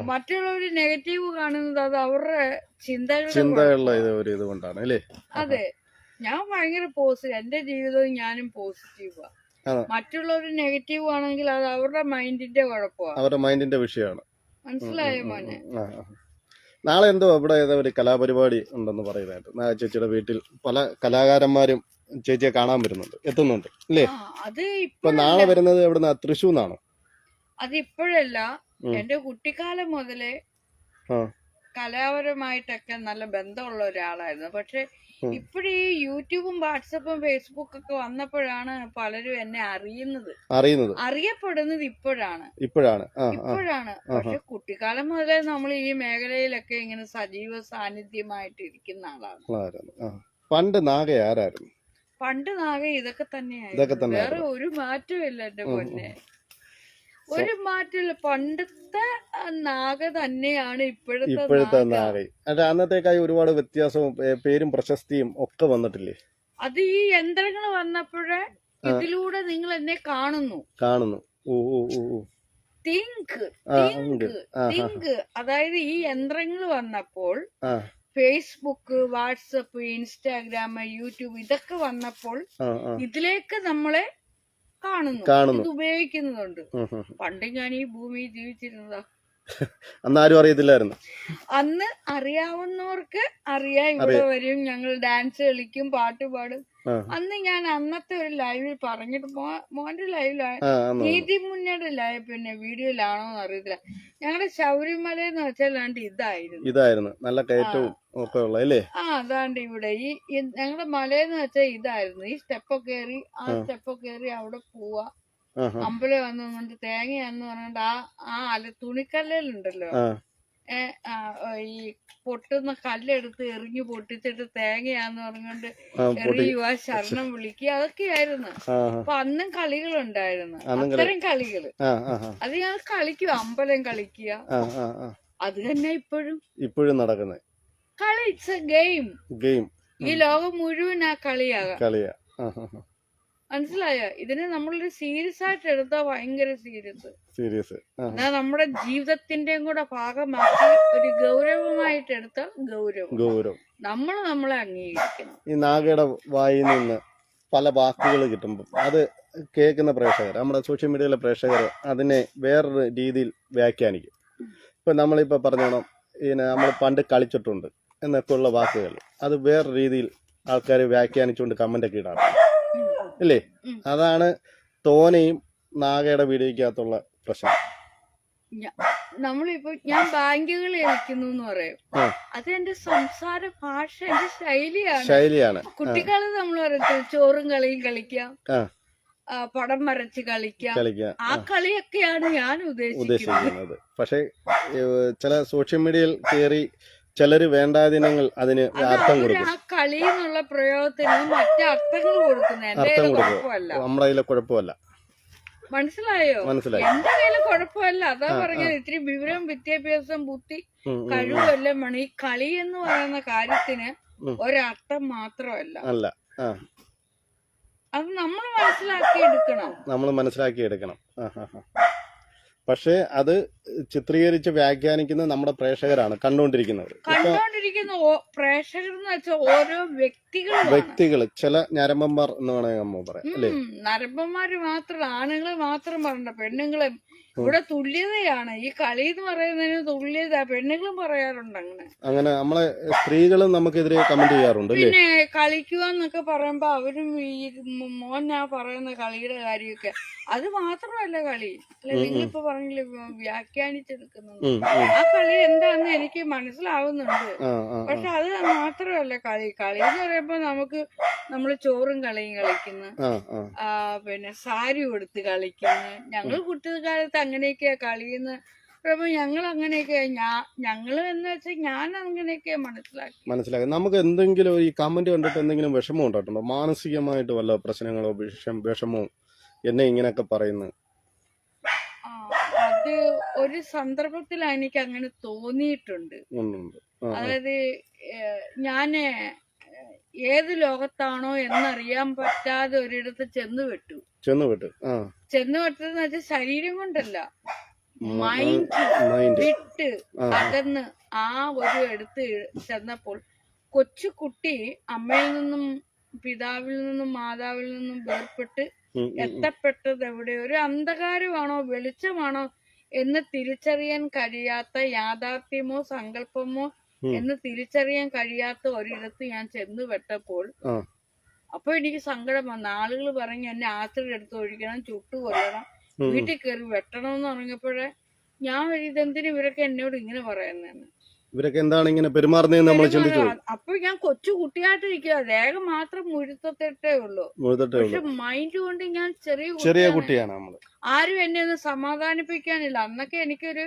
മറ്റുള്ളവര് നെഗറ്റീവ് കാണുന്നത് അത് അവരുടെ ചിന്തകളുടെ ഇത് കൊണ്ടാണ് അല്ലേ? അതെ, ഞാൻ ഭയങ്കര പോസിറ്റീവ്, എന്റെ ജീവിതവും ഞാനും പോസിറ്റീവാ. മറ്റുള്ളവര് നെഗറ്റീവ് ആണെങ്കിൽ അത് അവരുടെ മൈൻഡിന്റെ കുഴപ്പമാണ്, അവരുടെ മൈൻഡിന്റെ വിഷയമാണ്. മനസ്സിലായോ മോനെ? നാളെ എന്തോ ഇവിടെ ഏതോ ഒരു കലാപരിപാടി ഉണ്ടെന്ന് പറയുന്നത് ചേച്ചിയുടെ വീട്ടിൽ പല കലാകാരന്മാരും ചേച്ചിയെ കാണാൻ വരുന്നുണ്ട്, എത്തുന്നുണ്ട് അല്ലേ? അത് ഇപ്പൊ നാളെ വരുന്നത് എവിടുന്ന? തൃശ്ശൂർന്നാണോ? അത് ഇപ്പോഴല്ല, എന്റെ കുട്ടിക്കാലം മുതലേ കലാപരമായിട്ടൊക്കെ നല്ല ബന്ധമുള്ള ഒരാളായിരുന്നു. പക്ഷെ ഇപ്പോഴീ യൂട്യൂബും വാട്സപ്പും ഫേസ്ബുക്കും ഒക്കെ വന്നപ്പോഴാണ് പലരും എന്നെ അറിയപ്പെടുന്നത് ഇപ്പോഴാണ്. പക്ഷെ കുട്ടിക്കാലം മുതലേ നമ്മൾ ഈ മേഖലയിലൊക്കെ ഇങ്ങനെ സജീവ സാന്നിധ്യമായിട്ട് ഇരിക്കുന്ന ആളാണ്. പണ്ട് നാഗ ആരായിരുന്നു? പണ്ട് നാഗ ഇതൊക്കെ തന്നെയായിരുന്നു, വേറെ ഒരു മാറ്റവും ഇല്ല എന്റെ പൊന്നെ, ഒരു മാറ്റമില്ല. പണ്ടത്തെ നാഗ തന്നെയാണ് ഇപ്പോഴത്തെ നാഗ. അന്നത്തേക്കായി ഒരുപാട് വ്യത്യാസവും പേരും പ്രശസ്തിയും ഒക്കെ വന്നിട്ടില്ലേ? അത് ഈ യന്ത്രങ്ങൾ വന്നപ്പോഴേ ഇതിലൂടെ നിങ്ങൾ എന്നെ കാണുന്നു. തിങ്ക് അതായത് ഈ യന്ത്രങ്ങൾ വന്നപ്പോൾ ഫേസ്ബുക്ക്, വാട്സപ്പ്, ഇൻസ്റ്റാഗ്രാം, യൂട്യൂബ് ഇതൊക്കെ വന്നപ്പോൾ ഇതിലേക്ക് നമ്മളെ കാണുന്നു, ഇത് ഉപയോഗിക്കുന്നുണ്ട്. പണ്ട് ഞാൻ ഈ ഭൂമിയിൽ ജീവിച്ചിരുന്നതാ, അന്നാരും അറിയത്തില്ലായിരുന്നു. അന്ന് അറിയാവുന്നവർക്ക് അറിയാം, ഇവിടെ വരും, ഞങ്ങൾ ഡാൻസ് കളിക്കും, പാട്ട് പാടും. അന്ന് ഞാൻ അന്നത്തെ ഒരു ലൈവിൽ പറഞ്ഞിട്ട്, മോന്റെ ലൈവിലാണ്, നീതി മുന്നയുടെ ലൈവ്, പിന്നെ വീഡിയോയിലാണോന്ന് അറിയത്തില്ല, ഞങ്ങളുടെ ശബരിമല എന്ന് വെച്ചാൽ ഇതായിരുന്നു നല്ല കയറ്റവും ഒക്കെ ഉള്ള അല്ലേ? അതാണ്ട് ഇവിടെ ഈ ഞങ്ങളുടെ മലയെന്ന് വെച്ചാൽ ഇതായിരുന്നു. ഈ സ്റ്റെപ്പൊക്കെ കയറി അവിടെ പോവാ, അമ്പലം വന്നുകൊണ്ട് തേങ്ങയാന്ന് പറഞ്ഞിട്ട് ആ തുണിക്കല്ലുണ്ടല്ലോ, ഈ പൊട്ടുന്ന കല്ലെടുത്ത് എറിഞ്ഞു പൊട്ടിച്ചിട്ട് തേങ്ങയാന്ന് പറഞ്ഞുകൊണ്ട് എറിയുക, ശരണം വിളിക്കുക, അതൊക്കെയായിരുന്നു. അപ്പൊ അന്നും കളികളുണ്ടായിരുന്നു, അത്തരം കളികള്. അത് ഞങ്ങൾ കളിക്കുക, അമ്പലം കളിക്കുക, അത് തന്നെ ഇപ്പോഴും നടക്കുന്നത് കളി. It's A game. ഈ ലോകം മുഴുവൻ ആ കളിയാകാം, മനസ്സിലായോ? ഇതിനെ നമ്മളൊരു സീരിയസ് ആയിട്ട് എടുത്താൽ ഭയങ്കര സീരിയസ്. എന്നാൽ നമ്മുടെ ജീവിതത്തിന്റെയും കൂടെ ഭാഗമാക്കി ഒരു ഗൗരവമായിട്ട് എടുത്താൽ ഗൗരവം. നമ്മളെ അംഗീകരിക്കണം. ഈ നാഗയുടെ വായിൽ നിന്ന് പല വാക്കുകൾ കിട്ടുമ്പോൾ അത് കേൾക്കുന്ന പ്രേക്ഷകർ, നമ്മുടെ സോഷ്യൽ മീഡിയയിലെ പ്രേക്ഷകർ അതിനെ വേറൊരു രീതിയിൽ വ്യാഖ്യാനിക്കും. ഇപ്പൊ നമ്മളിപ്പോ പറഞ്ഞോണം, നമ്മൾ പണ്ട് കളിച്ചിട്ടുണ്ട് എന്നൊക്കെയുള്ള വാക്കുകൾ അത് വേറെ രീതിയിൽ ആൾക്കാർ വ്യാഖ്യാനിച്ചുകൊണ്ട് കമന്റൊക്കെ ഇടാറുണ്ട് അല്ലേ? അതാണ് തോനെയും നാഗയുടെ വീഡിയോക്കകത്തുള്ള പ്രശ്നം. നമ്മളിപ്പോ ഞാൻ ബാങ്കുകളിൽ കളിക്കുന്നു എന്ന് പറയും, അത് എന്റെ സംസാര ഭാഷ, എന്റെ ശൈലിയാണ്. കുട്ടിക്കാലത്ത് നമ്മൾ പറയും ചോറും കളിയും കളിക്കാം, പടം വരച്ച് കളിക്കാം, ആ കളിയൊക്കെയാണ് ഞാൻ ഉദ്ദേശിക്കുന്നത്. പക്ഷെ ചില സോഷ്യൽ മീഡിയയിൽ കയറി ചിലര് വേണ്ടാദിനങ്ങൾ അതിന് അർത്ഥം കൊടുക്കും. ആ കളി എന്നുള്ള പ്രയോഗത്തിന് മറ്റേ അർത്ഥങ്ങൾ കൊടുക്കുന്നു. നമ്മുടെ കയ്യിലെ കുഴപ്പമല്ല, മനസ്സിലായോ? എന്റെ കയ്യില് കുഴപ്പമല്ല, അതാ പറഞ്ഞത്. ഇത്തിരി വിവരം, വിദ്യാഭ്യാസം, ബുദ്ധി, കഴിവെല്ലാം വേണം. ഈ കളി എന്ന് പറയുന്ന കാര്യത്തിന് ഒരർത്ഥം മാത്രമല്ല, അത് നമ്മൾ മനസ്സിലാക്കിയെടുക്കണം. പക്ഷെ അത് ചിത്രീകരിച്ച് വ്യാഖ്യാനിക്കുന്നത് നമ്മുടെ പ്രേക്ഷകരാണ്, കണ്ടുകൊണ്ടിരിക്കുന്നത്. പ്രേക്ഷകർ എന്ന് വെച്ചാൽ ഓരോ വ്യക്തികൾ, ചില ഞരമ്പന്മാർ എന്ന് വേണമെങ്കിൽ അമ്മ പറയാം അല്ലേ? ഞരമ്പന്മാര് മാത്രം, ആണുങ്ങളെ മാത്രം പറയണ്ട, പെണ്ണുങ്ങളെ. ഇവിടെ തുല്യതയാണ്. ഈ കളി എന്ന് പറയുന്നതിന് തുല്യത പെണ്ണുങ്ങളും പറയാറുണ്ട്. അങ്ങനെ നമ്മളെ സ്ത്രീകളും നമുക്കെതിരെ കമന്റ് ചെയ്യാറുണ്ട്. പിന്നെ കളിക്കുക എന്നൊക്കെ പറയുമ്പോ അവരും ഈ മോനാ പറയുന്ന കളിയുടെ കാര്യമൊക്കെ, അത് മാത്രമല്ല കളി. അല്ലെ, നിങ്ങളിപ്പോ പറഞ്ഞില്ലേ വ്യാഖ്യാനിച്ചെടുക്കുന്നത്, ആ കളി എന്താന്ന് എനിക്ക് മനസ്സിലാവുന്നുണ്ട്. പക്ഷെ അത് മാത്രമല്ല കളി. കളി എന്ന് പറയുമ്പോ നമ്മള് ചോറും കളിയും കളിക്കുന്നു, പിന്നെ സാരി ഉടുത്ത് കളിക്കുന്നു. ഞങ്ങൾ കുട്ടിക്കാലത്ത് അങ്ങനെയൊക്കെയാ കളിയെന്ന് പറയുമ്പോ ഞങ്ങൾ അങ്ങനെയൊക്കെ, ഞങ്ങള് എന്ന് വെച്ചാൽ ഞാൻ അങ്ങനെയൊക്കെ മനസ്സിലാക്കി. നമുക്ക് എന്തെങ്കിലും ഈ കമന്റ് കണ്ടിട്ട് എന്തെങ്കിലും വിഷമം ഉണ്ടായിട്ടുണ്ടോ? മാനസികമായിട്ട് വല്ല പ്രശ്നങ്ങളോ വിഷമോ എന്നെ ഇങ്ങനെയൊക്കെ പറയുന്നു? അത് ഒരു സന്ദർഭത്തിൽ എനിക്ക് അങ്ങനെ തോന്നിയിട്ടുണ്ട്. അതായത് ഞാന് ഏത് ലോകത്താണോ എന്നറിയാൻ പറ്റാതെ ഒരിടത്ത് ചെന്നുപെട്ടു. ചെന്നുപെട്ടെന്ന് വെച്ചാൽ ശരീരം കൊണ്ടല്ല, മൈൻഡ് വിട്ട് അകന്ന് ആ ഒരു എടുത്ത് ചെന്നപ്പോൾ കൊച്ചുകുട്ടി അമ്മയിൽ നിന്നും പിതാവിൽ നിന്നും മാതാവിൽ നിന്നും വേർപെട്ട് എത്തപ്പെട്ടത് എവിടെ ഒരു അന്ധകാരമാണോ വെളിച്ചമാണോ എന്ന് തിരിച്ചറിയാൻ കഴിയാത്ത യാഥാർത്ഥ്യമോ സങ്കല്പമോ എന്ന് തിരിച്ചറിയാൻ കഴിയാത്ത ഒരിടത്ത് ഞാൻ ചെന്ന് പെട്ടപ്പോൾ അപ്പൊ എനിക്ക് സങ്കടം വന്നു. ആളുകൾ പറഞ്ഞു എന്നെ ആസിഡ് എടുത്ത് ഒഴിക്കണം, ചുട്ടുകൊല്ലണം, വീട്ടിൽ കയറി വെട്ടണം എന്ന് പറഞ്ഞപ്പോഴേ ഞാൻ ഇതെന്തിനു ഇവരൊക്കെ എന്നോട് ഇങ്ങനെ പറയുന്നതെന്ന്, ഇവരൊക്കെ എന്താണ് ഇങ്ങനെ പെരുമാറുന്നതെന്ന് നമ്മൾ ചിന്തിച്ചു. അപ്പൊ ഞാൻ കൊച്ചു കുട്ടിയായിട്ടിരിക്കുക, ദേഹം മാത്രം മുഴുത്തത്തിട്ടേ ഉള്ളൂ, പക്ഷെ മൈൻഡ് കൊണ്ട് ഞാൻ ചെറിയ കുട്ടിയാണ്. ആരും എന്നെ ഒന്ന് സമാധാനിപ്പിക്കാനില്ല. അന്നൊക്കെ എനിക്കൊരു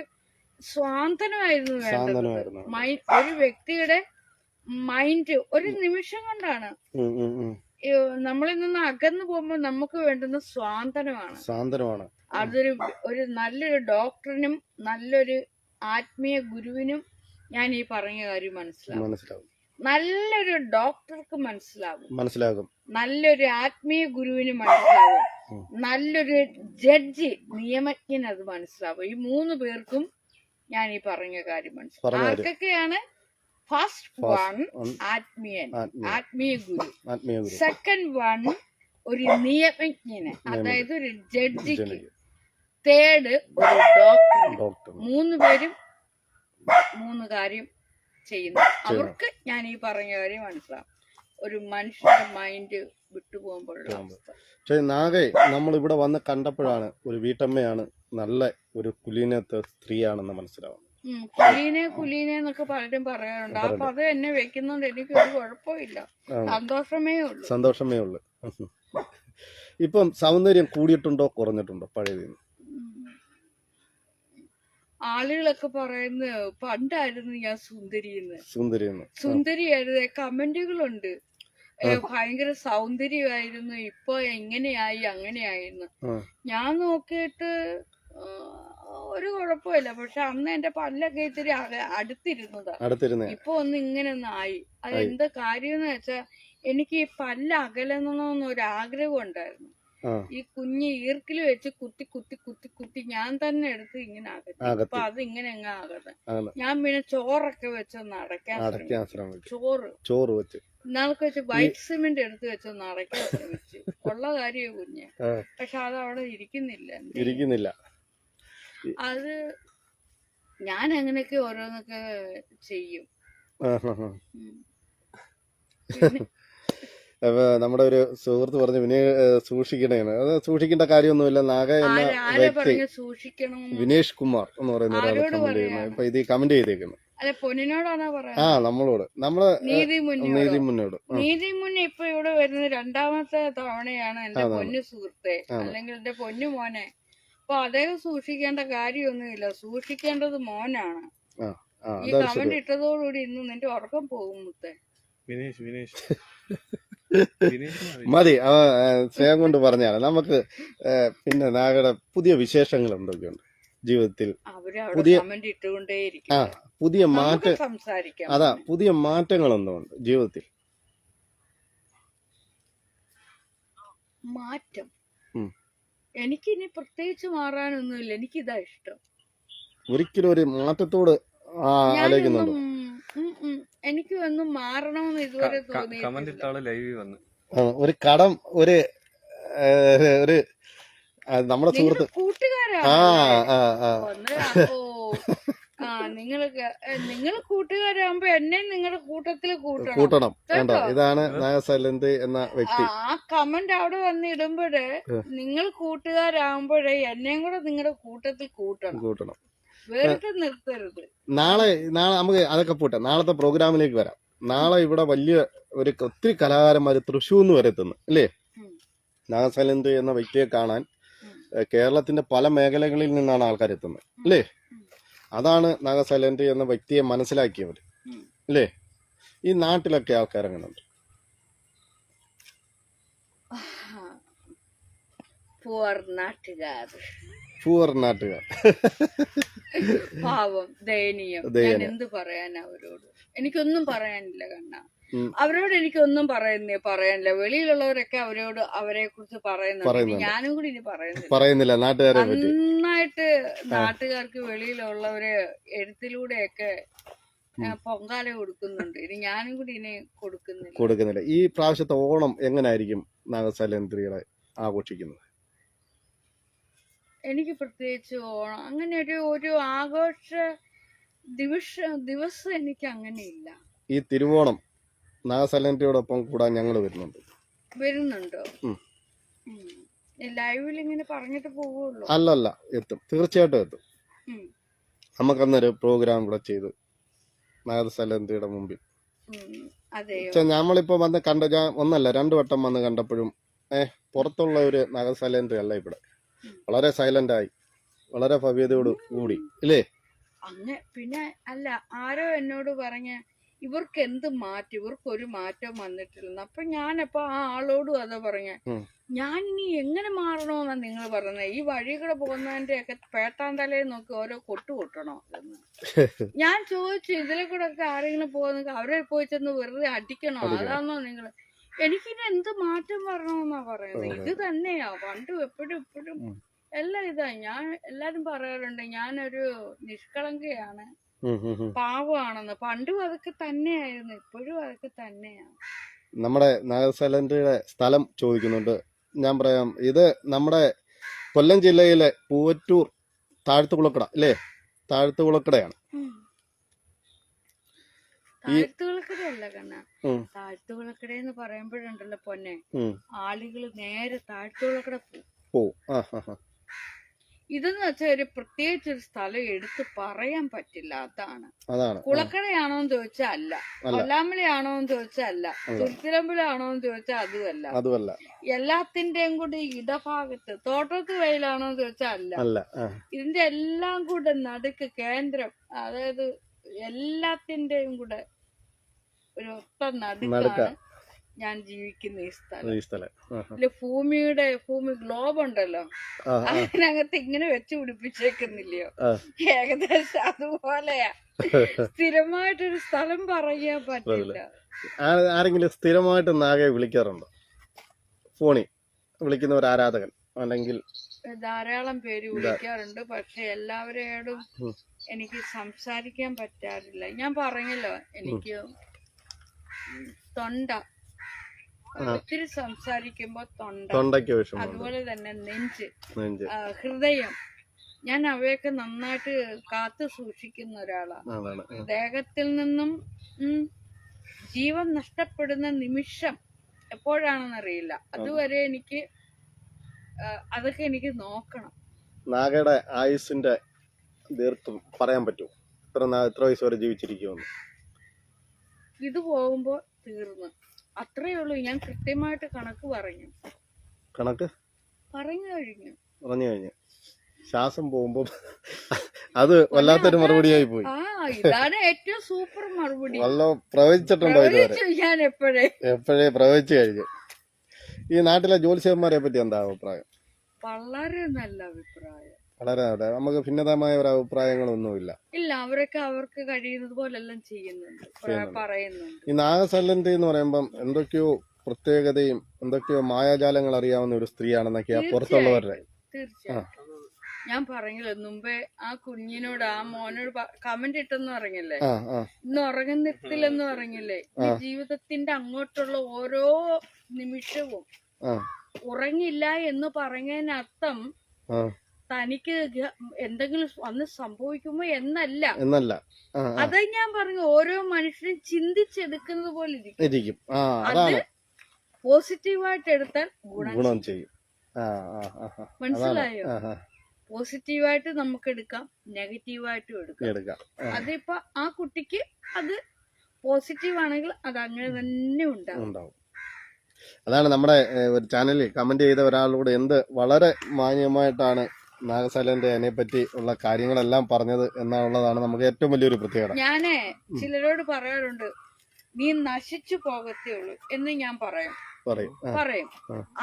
സ്വാന്തനമായിരുന്നു വേണ്ടത്. ഒരു വ്യക്തിയുടെ മൈൻഡ് ഒരു നിമിഷം കൊണ്ടാണ്. നമ്മളിൽ നിന്ന് അകന്നു പോകുമ്പോൾ നമുക്ക് വേണ്ടുന്ന സ്വാന്തനമാണ്. അതൊരു നല്ലൊരു ഡോക്ടറിനും നല്ലൊരു ആത്മീയ ഗുരുവിനും ഞാൻ ഈ പറഞ്ഞ കാര്യം മനസ്സിലാവും. നല്ലൊരു ഡോക്ടർക്ക് മനസ്സിലാകും, നല്ലൊരു ആത്മീയ ഗുരുവിന് മനസ്സിലാകും, നല്ലൊരു ജഡ്ജി നിയമജ്ഞന് അത് മനസ്സിലാവും. ഈ 3 പേർക്കും ഞാൻ ഈ പറഞ്ഞ കാര്യം മനസ്സിലാവും. ആർക്കൊക്കെയാണ്? ഫസ്റ്റ് വൺ ആത്മീയ ഗുരു, സെക്കൻഡ് വൺ ഒരു നിയമജ്ഞന്, അതായത് ഒരു ജഡ്ജിക്ക്, തേർഡ് ഒരു ഡോക്ടർ. 3 പേരും 3 കാര്യം ചെയ്യുന്നു. അവർക്ക് ഞാൻ ഈ പറഞ്ഞ കാര്യം മനസ്സിലാവും. ഒരു മനുഷ്യന്റെ മൈൻഡ് വിട്ടുപോകുമ്പോഴുള്ള അവസ്ഥ. പക്ഷെ നാഗെ നമ്മൾ ഇവിടെ വന്ന് കണ്ടപ്പോഴാണ് ഒരു വീട്ടമ്മയാണ്, നല്ല ഒരു കുലീനത്തെ സ്ത്രീയാണെന്ന് മനസ്സിലാവും. കുലീനെ എന്നൊക്കെ പലരും പറയാറുണ്ട്. അപ്പൊ അത് എന്നെ വെക്കുന്നുണ്ട്, എനിക്കൊരു കുഴപ്പമില്ല, സന്തോഷമേ ഉള്ളു. ഇപ്പം സൗന്ദര്യം കൂടിയിട്ടുണ്ടോ കുറഞ്ഞിട്ടുണ്ടോ പഴയതിന്? ആളുകളൊക്കെ പറയുന്നത് പണ്ടായിരുന്നു ഞാൻ സുന്ദരിയായിരുന്നു. കമന്റുകളുണ്ട്, ഭയങ്കര സൗന്ദര്യമായിരുന്നു, ഇപ്പൊ എങ്ങനെയായി അങ്ങനെയായിരുന്നു. ഞാൻ നോക്കിയിട്ട് ഒരു കുഴപ്പമില്ല, പക്ഷെ അന്ന് എന്റെ പല്ലൊക്കെ ഇത്തിരി അടുത്തിരുന്നതാ. ഇപ്പൊ ഇങ്ങനെ ആയി. അതെന്താ കാര്യം എന്ന് വെച്ചാ എനിക്ക് ഈ പല്ല് അകലണമെന്നൊരു ആഗ്രഹം ഉണ്ടായിരുന്നു. ഈ കുഞ്ഞ് ഈർക്കിൽ വെച്ച് കുത്തി ഞാൻ തന്നെ എടുത്ത് ഇങ്ങനെ അകത്തി. അപ്പൊ അത് ഇങ്ങനെ അങ്ങ് ആകട്ടെ. ഞാൻ പിന്നെ ചോറൊക്കെ വെച്ചൊന്ന് അടയ്ക്കാൻ ചോറ് വെച്ച് ഇന്നാൾക്ക് വെച്ച് വൈറ്റ് സിമെന്റ് എടുത്ത് വെച്ചൊന്ന് അടയ്ക്കാൻ ശ്രമിച്ചു. ഉള്ള കാര്യമോ കുഞ്ഞ്, പക്ഷെ അത് അവിടെ ഇരിക്കുന്നില്ല. അത് ഞാൻ അങ്ങനെയൊക്കെ ഓരോന്നൊക്കെ ചെയ്യും. അപ്പൊ നമ്മുടെ ഒരു സുഹൃത്ത് പറഞ്ഞു സൂക്ഷിക്കണേന്ന്. അത് സൂക്ഷിക്കേണ്ട കാര്യമൊന്നുമില്ല. നാഗ എന്ന വ്യക്തി വിനേഷ് കുമാർ എന്ന് പറയുന്ന ഒരാൾ കമന്റ് ചെയ്യുന്നു. ഇപ്പൊ ഇത് കമന്റ് ചെയ്തേക്കുന്നു. നമ്മളോട് നീതി മുന്നോട് ഇപ്പൊ ഇവിടെ വരുന്ന 2ാമത്തെ തവണയാണ് എന്റെ പൊന്നു സുഹൃത്തെ, അല്ലെങ്കിൽ എന്റെ പൊന്നു മോനെ. അപ്പൊ അദ്ദേഹം സൂക്ഷിക്കേണ്ട കാര്യമൊന്നുമില്ല, സൂക്ഷിക്കേണ്ടത് മോനാണ്. ഈ കമന്റ് ഇട്ടതോടുകൂടി ഇന്ന് നിന്റെ ഉറക്കം പോകും മുത്തേ. മതി, സ്നേഹം കൊണ്ട് പറഞ്ഞാണ്. നമുക്ക് പിന്നെ നാഗയുടെ പുതിയ വിശേഷങ്ങൾ എന്തൊക്കെയുണ്ട് ജീവിതത്തിൽ? പുതിയ പുതിയ മാറ്റങ്ങൾ എന്തുണ്ട് ജീവിതത്തിൽ? മാറ്റം എനിക്കിനി പ്രത്യേകിച്ച് മാറാനൊന്നുമില്ല. എനിക്കിതാ ഇഷ്ടം. ഒരിക്കലും ഒരു മാറ്റത്തോട് ആലോചിക്കുന്നുണ്ടോ? എനിക്ക് ഒന്നും മാറണമെന്ന് ഇതുവരെ തോന്നിയിട്ടില്ല. ഒരു കടം ഒരു നമ്മുടെ സുഹൃത്ത് നിങ്ങൾ കൂട്ടുകാരാകുമ്പോ എന്നെ നിങ്ങളുടെ കൂട്ടത്തിൽ കൂട്ടണം. ഇതാണ് നാഗസൈലന്റ് എന്ന വ്യക്തി. ആ കമന്റ് അവിടെ വന്ന് ഇടുമ്പോഴേ നിങ്ങൾ കൂട്ടുകാരാകുമ്പോഴേ എന്നെയും കൂടെ നിങ്ങളുടെ കൂട്ടത്തിൽ കൂട്ടണം. വെറുതെ നിർത്തരുത്. നാളെ നമുക്ക് അതൊക്കെ പോട്ടെ, നാളത്തെ പ്രോഗ്രാമിലേക്ക് വരാം. നാളെ ഇവിടെ വലിയ ഒത്തിരി കലാകാരന്മാര് തൃശ്ശൂർന്ന് വരെ എത്തുന്നു അല്ലേ? നാഗസൈലന്റ് എന്ന വ്യക്തിയെ കാണാൻ കേരളത്തിന്റെ പല മേഖലകളിൽ നിന്നാണ് ആൾക്കാർ എത്തുന്നത് അല്ലേ? അതാണ് നാഗസൈലന്റ് എന്ന വ്യക്തിയെ മനസ്സിലാക്കിയവർ അല്ലേ? ഈ നാട്ടിലൊക്കെ ആൾക്കാർ എങ്ങനെയുണ്ട്? പൂവർ നാട്ടുകാർ പാവം, ദയനീയം. ഞാൻ എന്ത് പറയാൻ അവരോട്? എനിക്കൊന്നും പറയാനില്ല കണ്ണ. അവരോട് എനിക്കൊന്നും പറയാനില്ല. വെളിയിലുള്ളവരൊക്കെ അവരെ കുറിച്ച് പറയുന്നുണ്ട്. ഞാനും കൂടി ഇനി പറയുന്നില്ല. നാട്ടുകാരെ നന്നായിട്ട് നാട്ടുകാർക്ക് വെളിയിലുള്ളവരെ എഴുത്തിലൂടെയൊക്കെ പൊങ്കാല കൊടുക്കുന്നുണ്ട്. ഇനി ഞാനും കൂടി ഇനി കൊടുക്കുന്നില്ല. ഈ പ്രാവശ്യത്തെ ഓണം എങ്ങനായിരിക്കും നാഗസൈലന്ത്രികളെ ആഘോഷിക്കുന്നത്? എനിക്ക് പ്രത്യേകിച്ച് ഓണം അങ്ങനെ ഒരു ആഘോഷ ദിവസം എനിക്ക് അങ്ങനെ ഇല്ല. ഈ തിരുവോണം നാഗസൈലന്റിയോടൊപ്പം കൂടാൻ ഞങ്ങൾ വരുന്നുണ്ടോ? ലൈവിൽ ഇങ്ങനെ പറഞ്ഞിട്ട് പോവുള്ളൂ? അല്ലല്ല, എത്തും, തീർച്ചയായിട്ടും എത്തും. നമുക്കന്നൊരു പ്രോഗ്രാം കൂടെ ചെയ്ത് നാഗസൈലന്റിയുടെ മുമ്പിൽ. നമ്മളിപ്പോ വന്ന് ഞാൻ ഒന്നല്ല 2 വട്ടം വന്ന് കണ്ടപ്പോഴും പുറത്തുള്ള ഒരു നാഗസൈലന്റി അല്ല ഇവിടെ. വളരെ സൈലന്റ് ആയി, വളരെ ഭവ്യതയോട് കൂടി, ഇല്ലേ? പിന്നെ അല്ല, ആരോ എന്നോട് പറഞ്ഞ ഇവർക്ക് എന്ത് മാറ്റം, ഇവർക്ക് ഒരു മാറ്റം വന്നിട്ടില്ലെന്ന്. അപ്പൊ ഞാനപ്പോ ആ ആളോടും അതാ പറഞ്ഞ, ഞാൻ ഇനി എങ്ങനെ മാറണോന്നാ നിങ്ങൾ പറഞ്ഞത്? ഈ വഴി കൂടെ പോകുന്നതിന്റെ ഒക്കെ പേട്ടാന്തലയെ നോക്കി ഓരോ കൊട്ടണോ എന്ന് ഞാൻ ചോദിച്ചു. ഇതിലെ കൂടെ ഒക്കെ ആരെങ്കിലും പോകുന്ന അവരെ പോയി ചെന്ന് വെറുതെ അടിക്കണോ? അതാണോ നിങ്ങൾ? എനിക്കിനി എന്ത് മാറ്റം വരണമെന്നാ പറയുന്നത്. ഇത് തന്നെയാ പണ്ടും എപ്പോഴും എല്ലാം ഇതാ. ഞാൻ എല്ലാരും പറയാറുണ്ട് ഞാനൊരു നിഷ്കളങ്കയാണ്, പാവമാണെന്ന്. പണ്ടും അതൊക്കെ തന്നെയായിരുന്നു, ഇപ്പോഴും അതൊക്കെ തന്നെയാണ്. നമ്മുടെ നാഗസൈലന്റിയുടെ സ്ഥലം ചോദിക്കുന്നുണ്ട്. ഞാൻ പറയാം, ഇത് നമ്മുടെ കൊല്ലം ജില്ലയിലെ പൂവറ്റൂർ താഴ്ത്തുകുളക്കട അല്ലേ? താഴ്ത്തുകുളക്കടയാണ്. താഴ്ത്തുകുളക്കടയല്ല കണ്ണ, താഴ്ത്തുകുളക്കട എന്ന് പറയുമ്പോഴുണ്ടല്ലോ പൊന്നെ, ആളുകള് നേരെ താഴ്ത്തുകുളക്കട പോവും. ഇതെന്ന് വെച്ചാൽ ഒരു പ്രത്യേകിച്ച് ഒരു സ്ഥലം എടുത്ത് പറയാൻ പറ്റില്ല. അതാണ്. കുളക്കടയാണോന്ന് ചോദിച്ചാൽ അല്ല, കൊല്ലാമലയാണോന്ന് ചോദിച്ചാൽ അല്ല, തുരുത്തിരമ്പലാണോന്ന് ചോദിച്ചാൽ അതുമല്ല. എല്ലാത്തിന്റെയും കൂടി ഇടഭാഗത്ത് തോട്ടത്ത് വയലാണോന്ന് ചോദിച്ചാൽ അല്ല. ഇതിന്റെ എല്ലാം കൂടെ നടുക്ക് കേന്ദ്രം, അതായത് എല്ലാത്തിന്റെയും കൂടെ ഒരു ഒത്ത നടുക്കാണ് ഞാൻ ജീവിക്കുന്ന ഈ സ്ഥലം. ഭൂമി ഗ്ലോബ് ഉണ്ടല്ലോ, അതിനകത്ത് ഇങ്ങനെ വെച്ച് പിടിപ്പിച്ചേക്കുന്നില്ലയോ, ഏകദേശം അതുപോലെയാ. സ്ഥിരമായിട്ടൊരു സ്ഥലം പറയാൻ പറ്റില്ല. ആരെങ്കിലും സ്ഥിരമായിട്ട് നാഗയെ വിളിക്കാറുണ്ടോ? ഫോണിൽ വിളിക്കുന്ന ഒരു ആരാധകൻ അല്ലെങ്കിൽ? ധാരാളം പേര് വിളിക്കാറുണ്ട്. പക്ഷെ എല്ലാവരോടും എനിക്ക് സംസാരിക്കാൻ പറ്റാറില്ല. ഞാൻ പറഞ്ഞല്ലോ, എനിക്ക് ഒത്തിരി സംസാരിക്കുമ്പോ തൊണ്ടയ്ക്ക് വിഷമം, അതുപോലെ തന്നെ നെഞ്ച്, ഹൃദയം, ഞാൻ അവയൊക്കെ നന്നായിട്ട് കാത്തു സൂക്ഷിക്കുന്ന ഒരാളാണ്. ദേഹത്തിൽ നിന്നും ജീവൻ നഷ്ടപ്പെടുന്ന നിമിഷം എപ്പോഴാണെന്നറിയില്ല. അതുവരെ അതൊക്കെ എനിക്ക് നോക്കണം. നാഗയുടെ ആയുസിന്റെ ദീർഘം പറയാൻ പറ്റുമോ? എത്ര വയസ്സ് വരെ ജീവിച്ചിരിക്കുമെന്ന്? ഇത് പോകുമ്പോ തീർന്നു, അത്രേ ഉള്ളൂ. ഞാൻ കൃത്യമായിട്ട് കണക്ക് പറഞ്ഞു കഴിഞ്ഞു. ശ്വാസം പോകുമ്പോ അത് വല്ലാത്തൊരു മറുപടിയായി പോയി. ഇതാണ് ഏറ്റവും സൂപ്പർ മറുപടി. പ്രവചിച്ചിട്ടുണ്ടോ? ഞാൻ എപ്പോഴേ പ്രവചിച്ചു കഴിഞ്ഞു. ഈ നാട്ടിലെ ജ്യോത്സ്യന്മാരെ പറ്റി എന്താ അഭിപ്രായം? വളരെ നല്ല അഭിപ്രായം. വളരെ നല്ല. നമുക്ക് ഭിന്നതമായ ഒരു അഭിപ്രായങ്ങളൊന്നുമില്ല. അവരൊക്കെ അവർക്ക് കഴിയുന്നത് പോലെല്ലാം പറയുന്നുണ്ട്. ഈ നാഗസൈലന്റി എന്ന് പറയുമ്പം എന്തൊക്കെയോ പ്രത്യേകതയും എന്തൊക്കെയോ മായാജാലങ്ങൾ അറിയാവുന്ന ഒരു സ്ത്രീയാണെന്നൊക്കെയാ പുറത്തുള്ളവരുടെ. തീർച്ചയായിട്ടും. ഞാൻ പറഞ്ഞില്ലേ മുമ്പേ, ആ കുഞ്ഞിനോട് ആ മോനോട് കമന്റ് ഇട്ടെന്ന് പറഞ്ഞില്ലേ, ഇന്ന് ഉറങ്ങുന്നില്ലെന്ന് പറഞ്ഞില്ലേ. ഈ ജീവിതത്തിന്റെ അങ്ങോട്ടുള്ള ഓരോ നിമിഷവും ഉറങ്ങില്ല എന്ന് പറഞ്ഞതിനർത്ഥം തനിക്ക് എന്തെങ്കിലും വന്ന് സംഭവിക്കുമോ എന്നല്ല. അത് ഞാൻ പറഞ്ഞു, ഓരോ മനുഷ്യനും ചിന്തിച്ചെടുക്കുന്നത് പോലെ ഇരിക്കും. അത് പോസിറ്റീവായിട്ട് എടുത്താൽ ഗുണം ചെയ്യും. മനസ്സിലായോ? പോസിറ്റീവായിട്ട് നമുക്ക് എടുക്കാം, നെഗറ്റീവായിട്ടും എടുക്കാം. അതിപ്പോ ആ കുട്ടിക്ക് അത് പോസിറ്റീവ് ആണെങ്കിൽ അത് അങ്ങനെ തന്നെ ഉണ്ടാവും. അതാണ് നമ്മുടെ ഒരു ചാനലിൽ കമന്റ് ചെയ്ത ഒരാളോട് വളരെ മാന്യമായിട്ടാണ് നാഗസൈലന്റ് അതിനെ പറ്റി ഉള്ള കാര്യങ്ങളെല്ലാം പറഞ്ഞത് എന്നുള്ളതാണ് നമുക്ക് ഏറ്റവും വലിയൊരു പ്രത്യേകത. ഞാനേ ചിലരോട് പറയാറുണ്ട്, നീ നശിച്ചു പോകത്തേ ഉള്ളൂ എന്ന് ഞാൻ പറയും.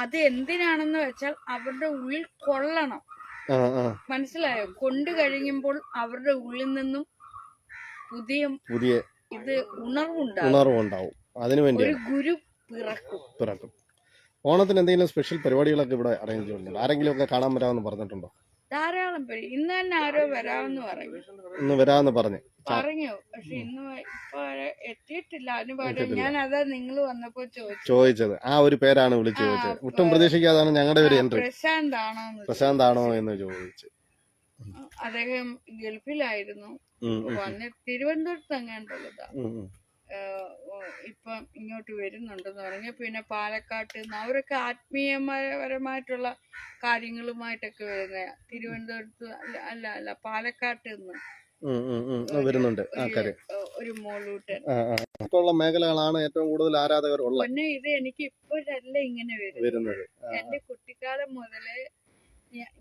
അത് എന്തിനാണെന്ന് വെച്ചാൽ അവരുടെ ഉള്ളിൽ കൊള്ളണം. മനസ്സിലായോ? കൊണ്ടു കഴിയുമ്പോൾ അവരുടെ ഉള്ളിൽ നിന്നും പുതിയ ഇത് ഉണർവുണ്ടാവും. അതിനു ഒരു വേണ്ടിയാണ് ഗുരു പിറക്കും. പിറക്കും. ഓണത്തിന് എന്തെങ്കിലും സ്പെഷ്യൽ പരിപാടികളൊക്കെ ഇവിടെ അറേഞ്ച് ചെയ്യുന്നുണ്ടോ? ആരെങ്കിലും ഒക്കെ കാണാൻ വരാമെന്ന് പറഞ്ഞിട്ടുണ്ടോ? ധാരാളം പേര്. ഇന്ന് തന്നെ ആരോ വരാമെന്ന് പറഞ്ഞു. ഇന്ന് വരാമെന്ന് പറഞ്ഞു. പക്ഷെ ഇന്ന് ഇപ്പൊ എത്തിയിട്ടില്ല. അതിന് പകരം ഞാൻ അതാ നിങ്ങൾ വന്നപ്പോ ചോദിച്ചത് ആ ഒരു പേരാണ് വിളിച്ചു ചോദിച്ചത്. ഒട്ടും പ്രതീക്ഷിക്കാതാണ് ഞങ്ങളുടെ ഒരു എൻട്രി. പ്രശാന്ത് ആണോ എന്ന് ചോദിച്ചു. അദ്ദേഹം ഗൾഫിലായിരുന്നു. തിരുവനന്തപുരത്ത് എങ്ങാണ്ടുള്ളതാ. ഇപ്പം ഇങ്ങോട്ട് വരുന്നുണ്ടെന്ന് പറഞ്ഞു. പിന്നെ പാലക്കാട്ട് നിന്ന് അവരൊക്കെ ആത്മീയപരമായിട്ടുള്ള കാര്യങ്ങളുമായിട്ടൊക്കെ വരുന്ന തിരുവനന്തപുരത്ത് അല്ല പാലക്കാട്ട് നിന്ന് വരുന്നുണ്ട്. ഒരു മോളൂട്ടൻ മേഖലകളാണ് ഏറ്റവും കൂടുതൽ ആരാധകർ ഉള്ളത്. പിന്നെ ഇത് എനിക്ക് ഇപ്പോഴല്ല ഇങ്ങനെ വരുന്നത്. എന്റെ കുട്ടിക്കാലം മുതലേ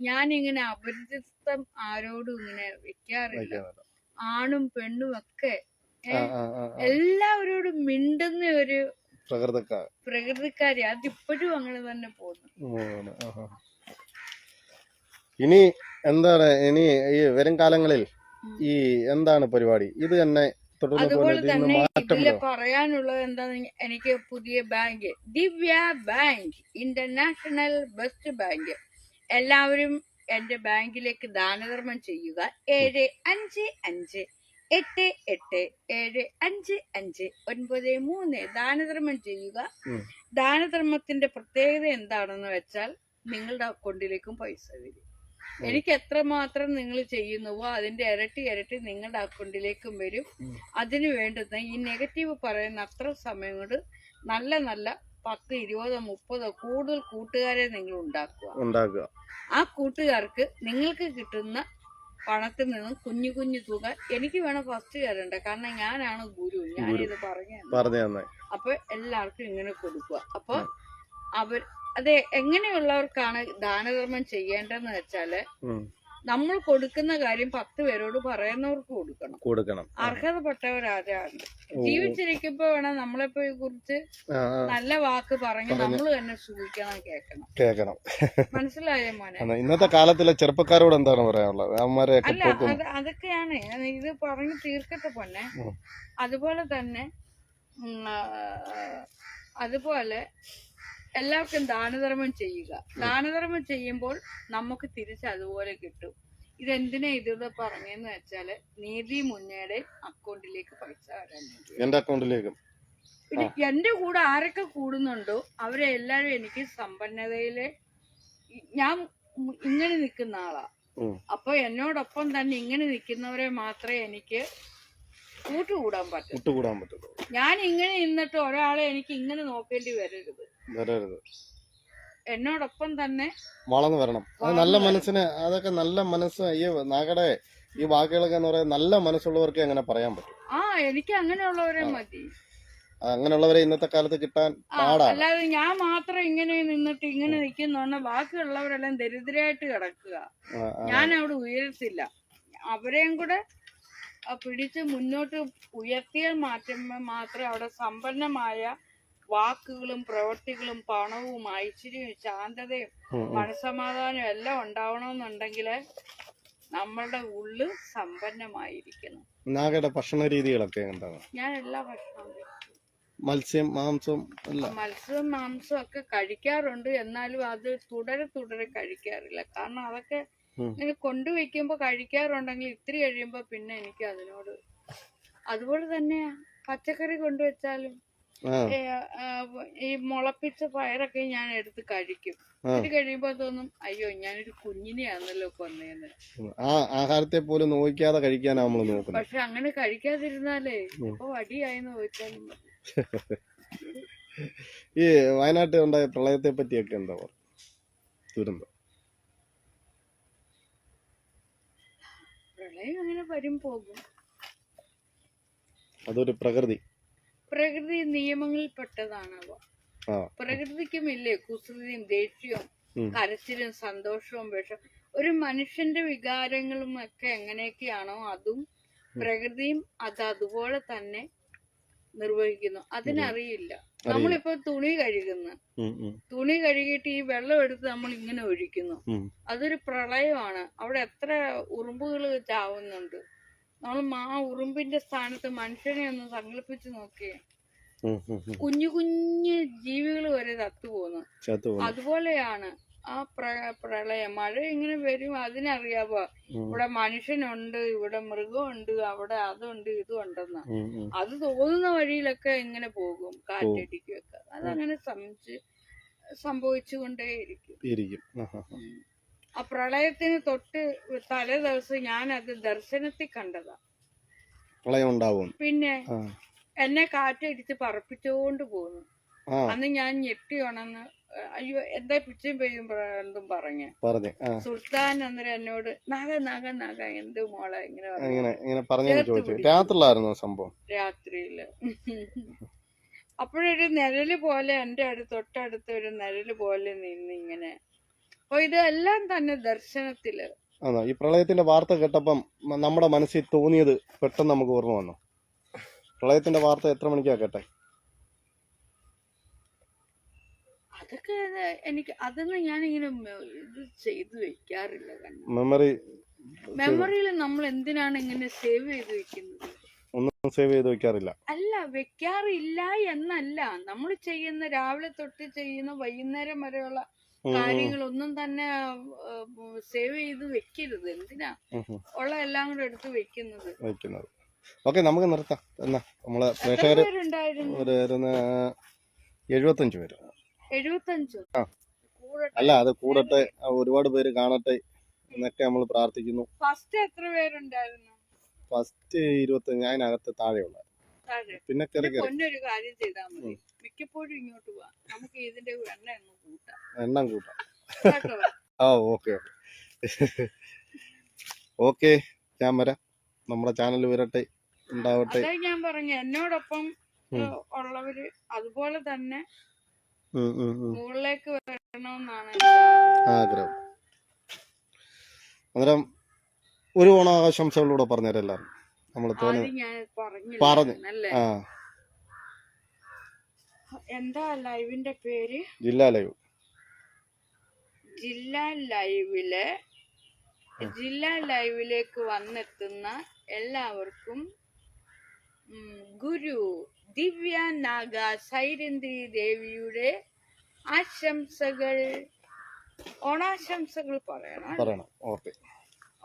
ഞാനിങ്ങനെ അപരിചിതം ആരോടും ഇങ്ങനെ വെക്കാറില്ല. ആണും പെണ്ണും ഒക്കെ എല്ലാവരോടും മിണ്ടുന്ന ഒരു പ്രകൃതിക്കാരി. അതിപ്പോഴും അങ്ങനെ തന്നെ പോകുന്നു. ഇനി എന്താണ് ഈ വരും കാലങ്ങളിൽ ഈ എന്താണ് പരിപാടി? ഇത് തന്നെ അതുപോലെ തന്നെ ഇതില് പറയാനുള്ളത് എന്താന്ന് എനിക്ക് പുതിയ ബാങ്ക് ദിവ്യ ബാങ്ക് ഇന്റർനാഷണൽ ബെസ്റ്റ് ബാങ്ക് എല്ലാവരും എന്റെ ബാങ്കിലേക്ക് ദാനധർമ്മം ചെയ്യുക. 75575593 ദാനധർമ്മം ചെയ്യുക. ദാനധർമ്മത്തിന്റെ പ്രത്യേകത എന്താണെന്ന് വെച്ചാൽ നിങ്ങളുടെ അക്കൗണ്ടിലേക്കും പൈസ വരും. എനിക്ക് എത്രമാത്രം നിങ്ങൾ ചെയ്യുന്നുവോ അതിന്റെ ഇരട്ടി നിങ്ങളുടെ അക്കൗണ്ടിലേക്കും വരും. അതിനു വേണ്ടുന്ന ഈ നെഗറ്റീവ് പറയുന്ന അത്ര സമയം കൊണ്ട് നല്ല 10, 20, 30 കൂടുതൽ കൂട്ടുകാരെ നിങ്ങൾ ഉണ്ടാക്കുക. ആ കൂട്ടുകാർക്ക് നിങ്ങൾക്ക് കിട്ടുന്ന പണത്തിൽ നിന്നും കുഞ്ഞു തുക എനിക്ക് വേണം ഫസ്റ്റ് തരണ്ട. കാരണം ഞാനാണ് ഗുരു. ഞാനിത് പറഞ്ഞു. അപ്പൊ എല്ലാവർക്കും ഇങ്ങനെ കൊടുക്കുക. അപ്പൊ അത് എങ്ങനെയുള്ളവർക്കാണ് ദാനധർമ്മം ചെയ്യേണ്ടതെന്ന് വെച്ചാല് നമ്മൾ കൊടുക്കുന്ന കാര്യം 10 പേരോട് പറയുന്നവർക്ക് കൊടുക്കണം. അർഹതപ്പെട്ടവരാരാണ്. ജീവിച്ചിരിക്കുമ്പോ വേണം നമ്മളിപ്പോ കുറിച്ച് നല്ല വാക്ക് പറഞ്ഞ് നമ്മൾ തന്നെ സൂക്ഷിക്കണം, കേൾക്കണം. മനസ്സിലായോ മോനെ? ഇന്നത്തെ കാലത്തിലെ ചെറുപ്പക്കാരോട് എന്താണ് പറയാനുള്ളത്? അല്ല അതൊക്കെയാണ് ഇത് പറഞ്ഞു തീർക്കട്ടെ പൊന്നെ. അതുപോലെ എല്ലാവർക്കും ദാനധർമ്മം ചെയ്യുക. ദാനധർമ്മം ചെയ്യുമ്പോൾ നമുക്ക് തിരിച്ച് അതുപോലെ കിട്ടും. ഇതെന്തിനാ ഇത് പറഞ്ഞെന്ന് വെച്ചാല് നീതി മുന്നേടെ അക്കൗണ്ടിലേക്ക് പൈസ വരാൻ വേണ്ടി. എന്റെ അക്കൗണ്ടിലേക്ക് എന്റെ കൂടെ ആരൊക്കെ കൂടുന്നുണ്ടോ അവരെ എല്ലാരും എനിക്ക് സമ്പന്നതയില് ഞാൻ ഇങ്ങനെ നിൽക്കുന്ന ആളാ. അപ്പൊ എന്നോടൊപ്പം തന്നെ ഇങ്ങനെ നിൽക്കുന്നവരെ മാത്രമേ എനിക്ക് കൂട്ടുകൂടാൻ പറ്റുള്ളൂ. ഞാൻ ഇങ്ങനെ നിന്നിട്ട് ഒരാളെ എനിക്ക് ഇങ്ങനെ നോക്കേണ്ടി വരരുത്. എന്നോടൊപ്പം തന്നെ വളർന്നു വരണം. നല്ല മനസ്സിന് അതൊക്കെ നല്ല മനസ്സ്. ഈ നാഗടെ ഈ വാക്കുകളൊക്കെ എന്ന് പറയാൻ നല്ല മനസ്സുള്ളവർക്ക് അങ്ങനെ പറയാൻ പറ്റും. എനിക്ക് അങ്ങനെയുള്ളവരെ മതി. അങ്ങനെയുള്ളവരെ ഇന്നത്തെ കാലത്ത് കിട്ടാൻ പാടാണ്. അല്ലാതെ ഞാൻ മാത്രം ഇങ്ങനെ നിന്നിട്ട് ഇങ്ങനെ നിൽക്കുന്ന ബാക്കിയുള്ളവരെല്ലാം ദരിദ്രമായിട്ട് കിടക്കുക. ഞാൻ അവിടെ ഉയരത്തില്ല. അവരെയും കൂടെ പിടിച്ച് മുന്നോട്ട് ഉയർത്തിയാൽ മാത്രമേ അവിടെ സമ്പന്നമായ വാക്കുകളും പ്രവൃത്തികളും പണവും ഐശ്വര്യവും ശാന്തതയും മനസ്സമാധാനവും എല്ലാം ഉണ്ടാവണമെന്നുണ്ടെങ്കിൽ നമ്മളുടെ ഉള്ളു സമ്പന്നമായിരിക്കണം. നാഗയുടെ ഭക്ഷണ രീതികളൊക്കെ എന്താണ്? ഞാൻ എല്ലാ ഭക്ഷണവും മത്സ്യം മാംസം ഒക്കെ കഴിക്കാറുണ്ട്. എന്നാലും അത് തുടരെ കഴിക്കാറില്ല. കാരണം അതൊക്കെ ഇങ്ങനെ കൊണ്ടുവയ്ക്കുമ്പോ കഴിക്കാറുണ്ടെങ്കിൽ ഇത്തിരി കഴിയുമ്പോ പിന്നെ എനിക്ക് അതിനോട്. അതുപോലെ തന്നെ പച്ചക്കറി കൊണ്ടുവച്ചാലും ഈ മുളപ്പിച്ച പയറൊക്കെ ഞാൻ എടുത്ത് കഴിക്കും. ഇത് കഴിയുമ്പോ തോന്നും അയ്യോ ഞാനൊരു കുഞ്ഞിനെയാണല്ലോ കൊന്നേന്ന്. ആഹാരത്തെ പോലും നോക്കാതെ കഴിക്കാനാ നമ്മൾ നോക്കുന്നത്. പക്ഷെ അങ്ങനെ കഴിക്കാതിരുന്നാലേ ഇപ്പൊ വടിയായെന്ന് ചോദിച്ചാലും മതി. ഈ വയനാട്ടിൽ ഉണ്ടായ പ്രളയത്തെ പറ്റിയൊക്കെ എന്താ ദുരന്തം? പ്രളയം അങ്ങനെ വരും പോകും. അതൊരു പ്രകൃതി നിയമങ്ങളിൽ പെട്ടതാണവ. പ്രകൃതിക്കും ഇല്ലേ കുസൃതിയും ദേഷ്യവും കരച്ചിലും സന്തോഷവും വിഷം. ഒരു മനുഷ്യന്റെ വികാരങ്ങളും ഒക്കെ എങ്ങനെയൊക്കെയാണോ അതും പ്രകൃതിയും അതുപോലെ തന്നെ നിർവഹിക്കുന്നു. അതിനറിയില്ല. നമ്മളിപ്പോ തുണി കഴുകിയിട്ട് ഈ വെള്ളം എടുത്ത് നമ്മൾ ഇങ്ങനെ ഒഴിക്കുന്നു. അതൊരു പ്രളയമാണ്. അവിടെ എത്ര ഉറുമ്പുകൾ ചാവുന്നുണ്ട്. നമ്മൾ ആ ഉറുമ്പിന്റെ സ്ഥാനത്ത് മനുഷ്യനെ ഒന്ന് സങ്കല്പിച്ച് നോക്കിയേ. കുഞ്ഞു കുഞ്ഞു ജീവികൾ വരെ ചത്തുപോകുന്നു. അതുപോലെയാണ് ആ പ്രളയം. മഴ ഇങ്ങനെ വരും, അതിനറിയാവോ ഇവിടെ മനുഷ്യനുണ്ട്, ഇവിടെ മൃഗമുണ്ട്, അവിടെ അതുണ്ട് ഇതുണ്ടെന്ന്. അത് തോന്നുന്ന വഴിയിലൊക്കെ ഇങ്ങനെ പോകും, കാറ്റടിക്കൊക്കെ. അതങ്ങനെ സംഭവിച്ചുകൊണ്ടേയിരിക്കും. ആ പ്രളയത്തിന് തൊട്ട് തലേ ദിവസം ഞാൻ അത് ദർശനത്തിൽ കണ്ടതാ. പ്രളയം ഉണ്ടാവും. പിന്നെ എന്നെ കാറ്റടിച്ച് പറപ്പിച്ചോണ്ട് പോന്നു. അന്ന് ഞാൻ ഞെട്ടി ഉണന്ന്, അയ്യോ എന്താ പിച്ചും പെയ്യും എന്തും പറഞ്ഞു. സുൽത്താൻ അന്നേരം എന്നോട് നഗ എന്ത് മോളെ ഇങ്ങനെ രാത്രിയിലായിരുന്നു സംഭവം. രാത്രിയില്. അപ്പോഴൊരു നിഴല് പോലെ എന്റെ തൊട്ടടുത്ത് ഒരു നിഴല് പോലെ നിന്നിങ്ങനെ. അപ്പൊ ഇതെല്ലാം തന്നെ ദർശനത്തില്. ഈ പ്രളയത്തിന്റെ വാർത്ത കേട്ടപ്പം നമ്മുടെ മനസ്സിൽ തോന്നിയത് പെട്ടെന്ന് നമുക്ക് ഓർമ്മ വന്നു. പ്രളയത്തിന്റെ വാർത്ത എത്ര മണിക്കാ കേട്ടെ? അതൊക്കെ എനിക്ക് അതൊന്നും ഞാനിങ്ങനെ ഇത് ചെയ്ത് വെക്കാറില്ല. മെമ്മറിയിൽ നമ്മൾ എന്തിനാണ് ഇങ്ങനെ സേവ് ചെയ്ത് വെക്കുന്നത്? ഒന്നും സേവ് ചെയ്ത് വെക്കാറില്ല. അല്ല, വെക്കാറില്ല എന്നല്ല, നമ്മൾ ചെയ്യുന്ന രാവിലെ തൊട്ട് ചെയ്യുന്ന വൈകുന്നേരം വരെയുള്ള കാര്യങ്ങളൊന്നും തന്നെ സേവ് ചെയ്ത് വെക്കരുത്. എന്തിനാ ഉള്ള എല്ലാം കൂടെ എടുത്ത് വെക്കുന്നത്? ഓക്കെ, നമുക്ക് നിർത്താം. എന്നാ നമ്മളെ പ്രേക്ഷകര് 75 പേര്. 75? അല്ല, അത് കൂടട്ടെ, ഒരുപാട് പേര് കാണട്ടെ എന്നൊക്കെ നമ്മൾ പ്രാർത്ഥിക്കുന്നു. ഫസ്റ്റ് എത്ര പേരുണ്ടായിരുന്നു? ഫസ്റ്റ് 25. അതിനകത്ത് താഴെയുള്ള പിന്നെ പൊന്നൊരു കാര്യം ചെയ്താൽ മതി, മിക്കപ്പോഴും ഇങ്ങോട്ട് പോവാ, നമുക്ക് ഇതിന്റെ എണ്ണം കൂട്ടാം. ഓക്കെ ഓക്കെ, ഞാൻ വരാം. നമ്മുടെ ചാനൽ വരട്ടെ, ഉണ്ടാവട്ടെ. ഞാൻ പറഞ്ഞു എന്നോടൊപ്പം ഉള്ളവര് അതുപോലെ തന്നെ മുകളിലേക്ക് വരണമെന്നാണ് ആഗ്രഹം. അന്നേരം ഒരു ഓണാശംസകളൂടെ പറഞ്ഞുതരാം എല്ലാവരും. നമ്മൾ പറഞ്ഞു. എന്താ ലൈവിന്റെ പേര്? ജില്ലാ ലൈവ്. ജില്ലാ ലൈവിലേക്ക് വന്നെത്തുന്ന എല്ലാവർക്കും ഗുരു ദിവ്യ നാഗ സൈരന്ധ്രി ദേവിയുടെ ഓണാശംസകൾ പറയണം.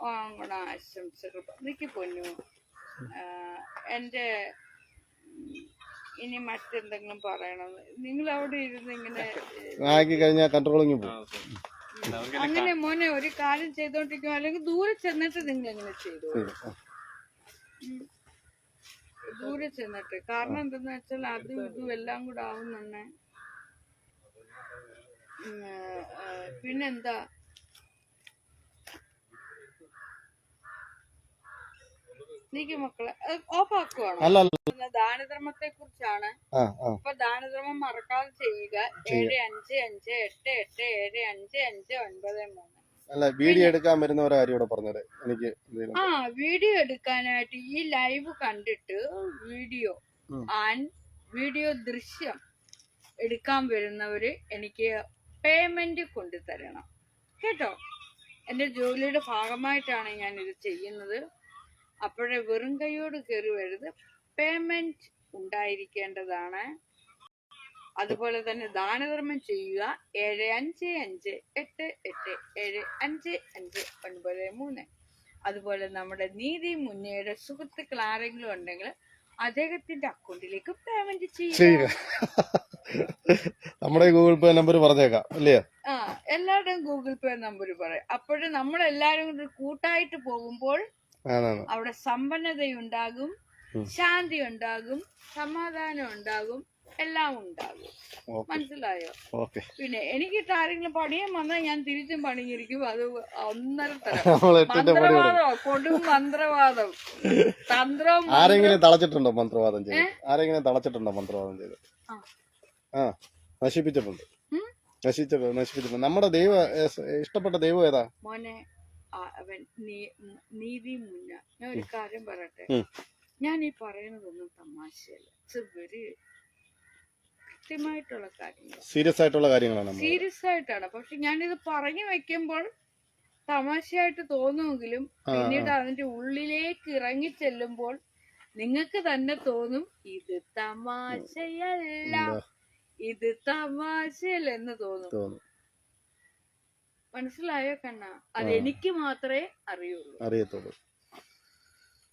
ഓണാശംസകൾ. എനിക്ക് പൊന്നു, എന്റെ ഇനി മറ്റെന്തെങ്കിലും പറയണം? നിങ്ങൾ അവിടെ ഇരുന്ന് ഇങ്ങനെ അങ്ങനെ മോനെ ഒരു കാര്യം ചെയ്തോണ്ടിരിക്കും, അല്ലെങ്കിൽ ദൂരെ ചെന്നിട്ട് നിങ്ങൾ എങ്ങനെ ചെയ്തു? ദൂരെ ചെന്നിട്ട്. കാരണം എന്തെന്ന് വെച്ചാൽ അതും ഇതും എല്ലാം കൂടെ ആവുന്നുണ്ട്. പിന്നെന്താ, നീക്ക് മക്കളെ ഓഫാക്കുവാണോ? ദാനധർമ്മത്തെ കുറിച്ചാണ്. അപ്പൊ ദാനധർമ്മം മറക്കാതെ ചെയ്യുക. 7588755593. വീഡിയോ എടുക്കാൻ വരുന്നവരെ ആരോട് പറഞ്ഞത്? എനിക്ക് വീഡിയോ എടുക്കാനായിട്ട് ഈ ലൈവ് കണ്ടിട്ട് വീഡിയോ ദൃശ്യം എടുക്കാൻ വരുന്നവര് എനിക്ക് പേയ്മെന്റ് കൊണ്ടുതരണം കേട്ടോ. എന്റെ ജോലിയുടെ ഭാഗമായിട്ടാണ് ഞാൻ ഇത് ചെയ്യുന്നത്. അപ്പോഴേ വെറും കൈയോട് കയറി വരുത്, പേയ്മെന്റ് ഉണ്ടായിരിക്കേണ്ടതാണ്. അതുപോലെ തന്നെ ദാനധർമ്മം ചെയ്യുക. 7588755593. അതുപോലെ നമ്മുടെ നീതി മുന്നേയുടെ സുഹൃത്തുക്കൾ ആരെങ്കിലും ഉണ്ടെങ്കിൽ അദ്ദേഹത്തിന്റെ അക്കൗണ്ടിലേക്ക് പേയ്മെന്റ് ചെയ്യുക. നമ്മുടെ ഗൂഗിൾ പേ നമ്പർ പറഞ്ഞേക്കാം അല്ലേ? എല്ലാവരുടെയും ഗൂഗിൾ പേ നമ്പർ പറയാം. അപ്പോഴും നമ്മളെല്ലാരും കൂടി കൂട്ടായിട്ട് പോകുമ്പോൾ അവിടെ സമ്പന്നതയുണ്ടാകും, ശാന്തി ഉണ്ടാകും, സമാധാനം ഉണ്ടാകും, എല്ലാം ഉണ്ടാകും. മനസ്സിലായോ? പിന്നെ എനിക്കിട്ട് ആരെങ്കിലും പണിയാൻ വന്നാൽ ഞാൻ തിരിച്ചും പണിയിരിക്കും. അത് 1.5 തരം മന്ത്രവാദോ, കൊടും മന്ത്രവാദം, തന്ത്രവും. ആരെങ്കിലും തളച്ചിട്ടുണ്ടോ മന്ത്രവാദം ചെയ്ത്? നശിപ്പിച്ചിട്ടുണ്ട്. നമ്മുടെ ഇഷ്ടപ്പെട്ട ദൈവം ഏതാ മോനെ? അവൻ നീതി മുന്ന. ഞാൻ ഒരു കാര്യം പറയട്ടെ, ഞാൻ ഈ പറയുന്നതൊന്നും തമാശയല്ല. കൃത്യമായിട്ടുള്ള കാര്യങ്ങൾ, സീരിയസ് ആയിട്ടാണ്. പക്ഷെ ഞാനിത് പറഞ്ഞു വെക്കുമ്പോൾ തമാശയായിട്ട് തോന്നുമെങ്കിലും പിന്നീട് അതിന്റെ ഉള്ളിലേക്ക് ഇറങ്ങി ചെല്ലുമ്പോൾ നിങ്ങൾക്ക് തന്നെ തോന്നും ഇത് തമാശയല്ല, ഇത് തമാശയല്ലെന്ന് തോന്നും. മനസ്സിലായോ കണ്ണ? അത് എനിക്ക് മാത്രമേ അറിയുള്ളൂ.